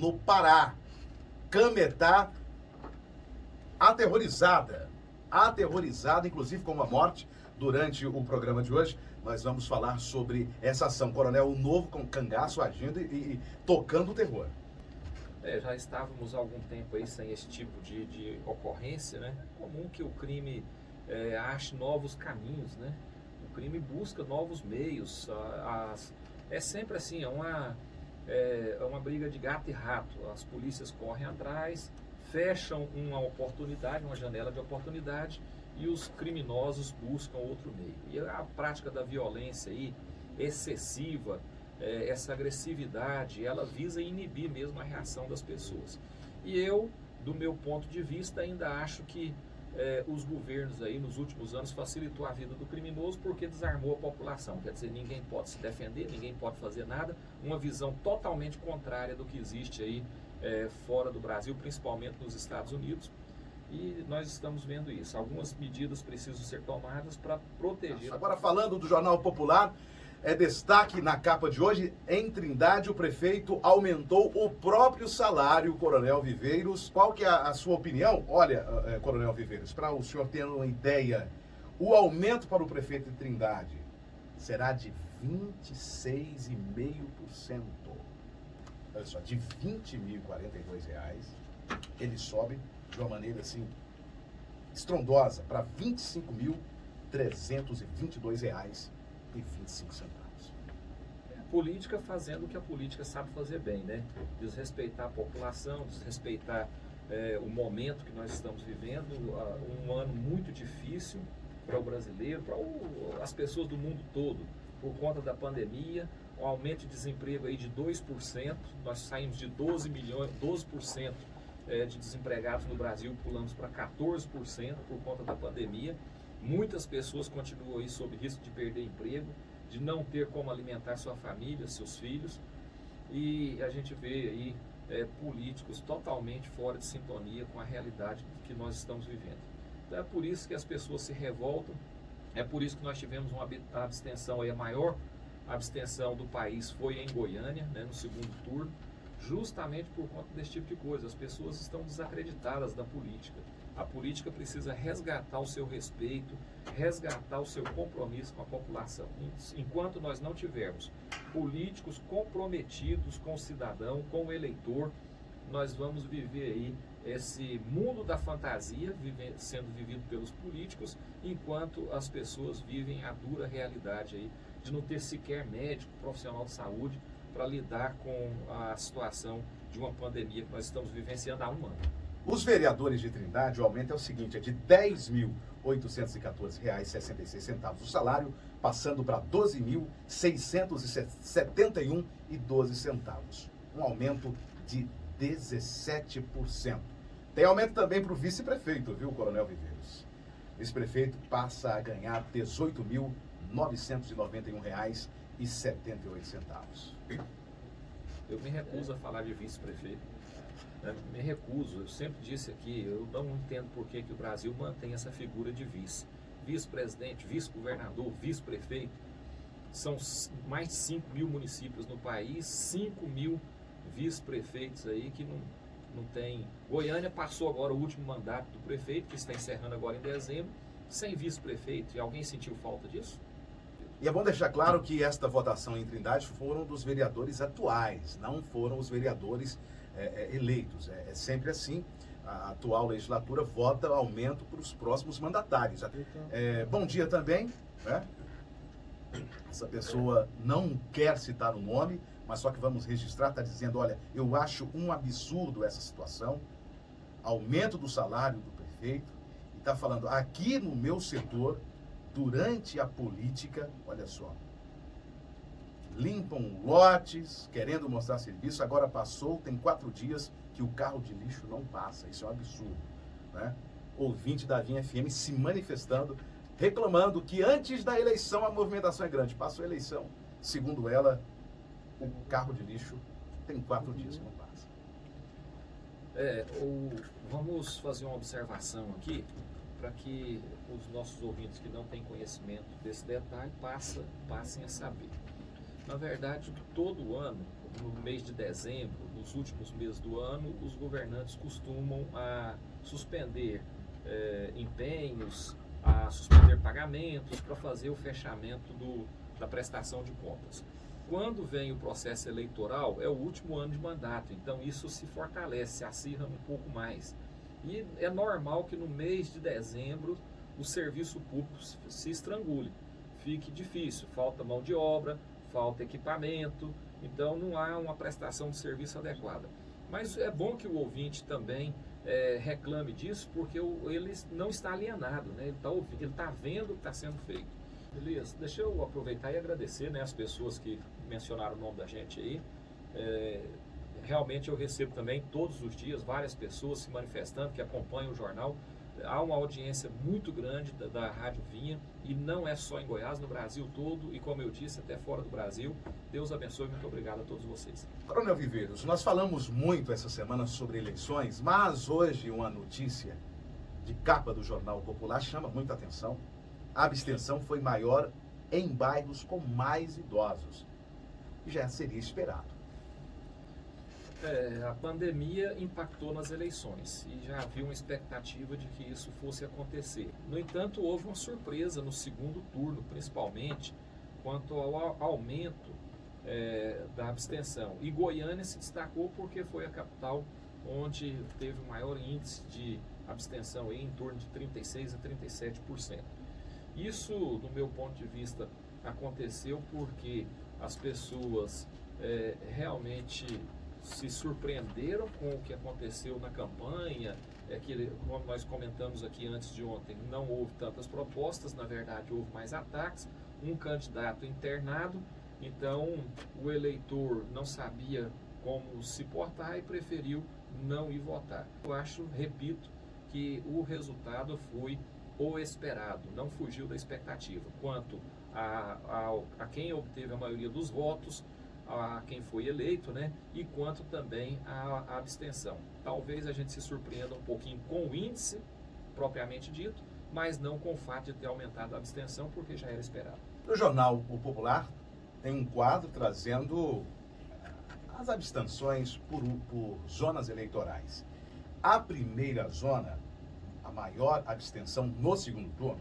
no Pará. Cametá aterrorizada, inclusive com uma morte. Durante o programa de hoje, nós vamos falar sobre essa ação. Coronel, o novo cangaço agindo e tocando o terror. Já estávamos há algum tempo aí sem esse tipo de ocorrência, né? Comum que o crime ache novos caminhos, né? O crime busca novos meios. É sempre assim, é uma briga de gato e rato. As polícias correm atrás, fecham uma oportunidade, uma janela de oportunidade, e os criminosos buscam outro meio. E a prática da violência aí, excessiva, essa agressividade, ela visa inibir mesmo a reação das pessoas. E eu, do meu ponto de vista, ainda acho que os governos aí nos últimos anos facilitou a vida do criminoso porque desarmou a população. Quer dizer, ninguém pode se defender, ninguém pode fazer nada. Uma visão totalmente contrária do que existe aí fora do Brasil, principalmente nos Estados Unidos. E nós estamos vendo isso. Algumas medidas precisam ser tomadas para proteger. Agora, falando do Jornal Popular, destaque na capa de hoje: em Trindade, o prefeito aumentou o próprio salário, Coronel Viveiros. Qual que é a sua opinião? Olha, Coronel Viveiros, para o senhor ter uma ideia, o aumento para o prefeito de Trindade será de 26,5%. Olha só, de R$ 20.042, ele sobe de uma maneira assim estrondosa para R$ 25.322,25. Política fazendo o que a política sabe fazer bem, né? Desrespeitar a população, desrespeitar o momento que nós estamos vivendo, um ano muito difícil para o brasileiro, para as pessoas do mundo todo, por conta da pandemia, um aumento de desemprego aí de 2%, nós saímos de 12% de desempregados no Brasil, pulamos para 14% por conta da pandemia. Muitas pessoas continuam aí sob risco de perder emprego, de não ter como alimentar sua família, seus filhos, e a gente vê aí políticos totalmente fora de sintonia com a realidade que nós estamos vivendo. Então é por isso que as pessoas se revoltam, é por isso que nós tivemos uma abstenção aí, a maior abstenção do país foi em Goiânia, né, no segundo turno, justamente por conta desse tipo de coisa. As pessoas estão desacreditadas da política. A política precisa resgatar o seu respeito, resgatar o seu compromisso com a população. Enquanto nós não tivermos políticos comprometidos com o cidadão, com o eleitor, nós vamos viver aí esse mundo da fantasia sendo vivido pelos políticos, enquanto as pessoas vivem a dura realidade aí de não ter sequer médico, profissional de saúde, para lidar com a situação de uma pandemia que nós estamos vivenciando há um ano. Os vereadores de Trindade, o aumento é o seguinte: é de R$ 10.814,66 o salário, passando para R$ 12.671,12. Um aumento de 17%. Tem aumento também para o vice-prefeito, viu, Coronel Viveiros? O vice-prefeito passa a ganhar R$ 18.991,78. Eu me recuso a falar de vice-prefeito. Me recuso. Eu sempre disse aqui, eu não entendo por que o Brasil mantém essa figura de vice. Vice-presidente, vice-governador, vice-prefeito. São mais de 5 mil municípios no país, 5 mil vice-prefeitos aí que não tem. Goiânia passou agora o último mandato do prefeito, que está encerrando agora em dezembro, sem vice-prefeito. E alguém sentiu falta disso? E é bom deixar claro que esta votação em Trindade foram dos vereadores atuais, não foram os vereadores eleitos. É sempre assim. A atual legislatura vota aumento para os próximos mandatários. Bom dia também, né? Essa pessoa não quer citar o nome, mas só que vamos registrar, está dizendo: olha, eu acho um absurdo essa situação, aumento do salário do prefeito, e está falando, aqui no meu setor, durante a política, olha só, limpam lotes, querendo mostrar serviço, agora passou, tem 4 dias que o carro de lixo não passa. Isso é um absurdo, né? Ouvinte da Vinha FM se manifestando, reclamando que antes da eleição a movimentação é grande. Passou a eleição, segundo ela, o carro de lixo tem 4 dias que não passa. Vamos fazer uma observação aqui, para que os nossos ouvintes que não têm conhecimento desse detalhe passem a saber. Na verdade, todo ano no mês de dezembro, nos últimos meses do ano, os governantes costumam suspender empenhos, a suspender pagamentos para fazer o fechamento da prestação de contas. Quando vem o processo eleitoral, é o último ano de mandato, então isso se fortalece, se acirra um pouco mais. E é normal que no mês de dezembro o serviço público se estrangule, fique difícil, falta mão de obra, falta equipamento, então não há uma prestação de serviço adequada. Mas é bom que o ouvinte também reclame disso, porque ele não está alienado, né? Ele está vendo o que está sendo feito. Elias, deixa eu aproveitar e agradecer, né, as pessoas que mencionaram o nome da gente aí. Realmente eu recebo também todos os dias várias pessoas se manifestando, que acompanham o jornal. Há uma audiência muito grande da Rádio Vinha, e não é só em Goiás, no Brasil todo, e como eu disse, até fora do Brasil. Deus abençoe, muito obrigado a todos vocês. Coronel Viveiros, nós falamos muito essa semana sobre eleições, mas hoje uma notícia de capa do Jornal Popular chama muita atenção. A abstenção foi maior em bairros com mais idosos. Já seria esperado. A pandemia impactou nas eleições e já havia uma expectativa de que isso fosse acontecer. No entanto, houve uma surpresa no segundo turno, principalmente quanto ao aumento da abstenção. E Goiânia se destacou porque foi a capital onde teve o maior índice de abstenção, em torno de 36% a 37%. Isso, do meu ponto de vista, aconteceu porque as pessoas realmente se surpreenderam com o que aconteceu na campanha, que, como nós comentamos aqui antes de ontem, não houve tantas propostas, na verdade houve mais ataques, um candidato internado, então o eleitor não sabia como se portar e preferiu não ir votar. Eu acho, repito, que o resultado foi o esperado, não fugiu da expectativa, quanto a quem obteve a maioria dos votos, a quem foi eleito, né? E quanto também a abstenção. Talvez a gente se surpreenda um pouquinho com o índice, propriamente dito, mas não com o fato de ter aumentado a abstenção, porque já era esperado. No jornal O Popular tem um quadro trazendo as abstenções por zonas eleitorais. A primeira zona, a maior abstenção no segundo turno,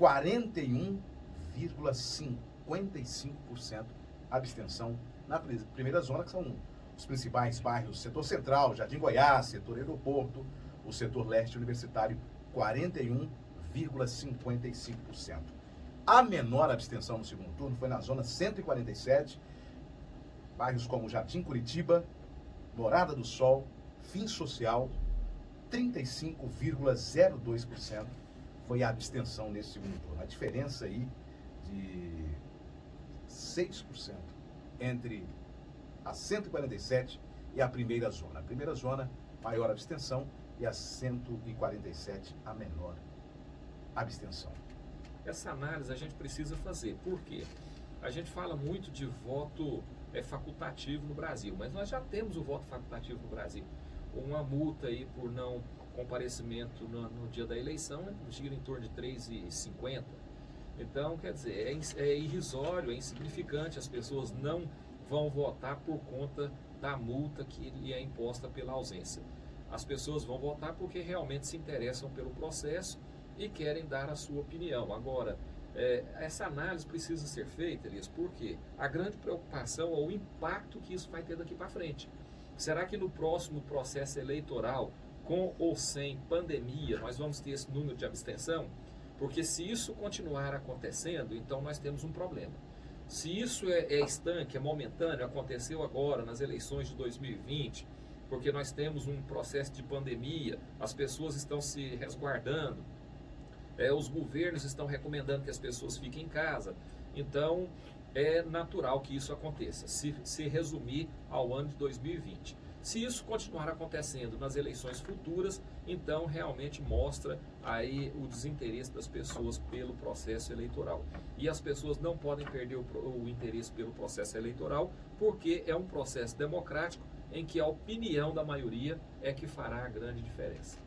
41,55% abstenção na primeira zona, que são os principais bairros, setor central, Jardim Goiás, setor aeroporto, o setor leste universitário, 41,55%. A menor abstenção no segundo turno foi na zona 147, bairros como Jardim Curitiba, Morada do Sol, Fim Social, 35,02% foi a abstenção nesse segundo turno. A diferença aí de 6% entre a 147 e a primeira zona. A primeira zona, maior abstenção, e a 147, a menor abstenção. Essa análise a gente precisa fazer. Por quê? A gente fala muito de voto facultativo no Brasil, mas nós já temos o voto facultativo no Brasil. Uma multa aí por não comparecimento no dia da eleição gira em torno de R$ 3,50. Então, quer dizer, é irrisório, é insignificante, as pessoas não vão votar por conta da multa que lhe é imposta pela ausência. As pessoas vão votar porque realmente se interessam pelo processo e querem dar a sua opinião. Agora, essa análise precisa ser feita, Elias, porque a grande preocupação é o impacto que isso vai ter daqui para frente. Será que no próximo processo eleitoral, com ou sem pandemia, nós vamos ter esse número de abstenção? Porque se isso continuar acontecendo, então nós temos um problema. Se isso é estanque, é momentâneo, aconteceu agora nas eleições de 2020, porque nós temos um processo de pandemia, as pessoas estão se resguardando, os governos estão recomendando que as pessoas fiquem em casa, então é natural que isso aconteça, se resumir ao ano de 2020. Se isso continuar acontecendo nas eleições futuras, então realmente mostra aí o desinteresse das pessoas pelo processo eleitoral. E as pessoas não podem perder o interesse pelo processo eleitoral, porque é um processo democrático em que a opinião da maioria é que fará a grande diferença.